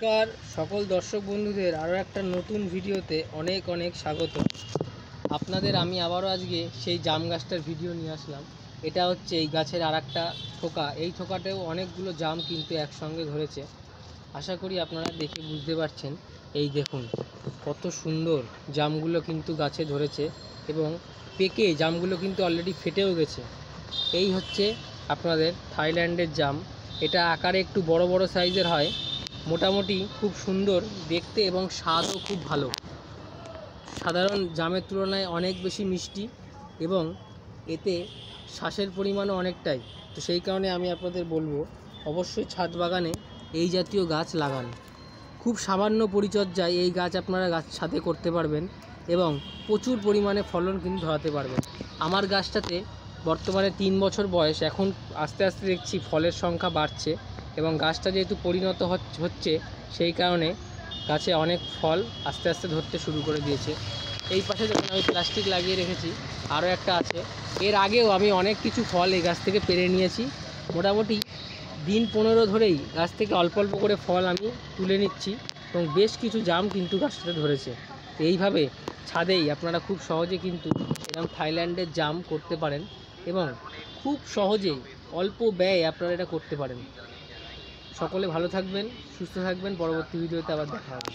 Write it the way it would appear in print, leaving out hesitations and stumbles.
নমস্কার সকল দর্শক বন্ধুদের আরও একটা নতুন ভিডিওতে অনেক অনেক স্বাগত। আপনাদের আমি আবারও আজকে সেই জাম গাছটার ভিডিও নিয়ে আসলাম। এটা হচ্ছে এই গাছের আর একটা থোকা। এই থোকাতেও অনেকগুলো জাম কিন্তু একসঙ্গে ধরেছে। আশা করি আপনারা দেখে বুঝতে পারছেন। এই দেখুন কত সুন্দর জামগুলো কিন্তু গাছে ধরেছে এবং পেকে জামগুলো কিন্তু অলরেডি ফেটেও গেছে। এই হচ্ছে আপনাদের থাইল্যান্ডের জাম। এটা আকারে একটু বড় বড় সাইজের হয়, মোটামুটি খুব সুন্দর দেখতে এবং স্বাদও খুব ভালো। সাধারণ জামের তুলনায় অনেক বেশি মিষ্টি এবং এতে শ্বাসের পরিমাণও অনেকটাই। তো সেই কারণে আমি আপনাদের বলবো অবশ্যই ছাদ বাগানে এই জাতীয় গাছ লাগান। খুব সামান্য পরিচর্যায় এই গাছ আপনারা ছাদে করতে পারবেন এবং প্রচুর পরিমাণে ফলন কিন্তু ধরাতে পারবেন। আমার গাছটাতে বর্তমানে 3 বছর বয়স, এখন আস্তে আস্তে দেখছি ফলের সংখ্যা বাড়ছে এবং গাছটা যেহেতু পরিণত হচ্ছে সেই কারণে গাছে অনেক ফল আস্তে আস্তে ধরতে শুরু করে দিয়েছে। এই পাশে যখন আমি প্লাস্টিক লাগিয়ে রেখেছি আরও একটা আছে। এর আগেও আমি অনেক কিছু ফল এই গাছ থেকে পেরে নিয়েছি। মোটামুটি দিন 15 ধরেই গাছ থেকে অল্প অল্প করে ফল আমি তুলে নিচ্ছি এবং বেশ কিছু জাম কিন্তু গাছটাতে ধরেছে। এইভাবে ছাদেই আপনারা খুব সহজে কিন্তু এরকম থাইল্যান্ডের জাম করতে পারেন এবং খুব সহজেই অল্প ব্যয়ে আপনারা এটা করতে পারেন। সকলে ভালো থাকবেন, সুস্থ থাকবেন। পরবর্তী ভিডিওতে আবার দেখা হবে।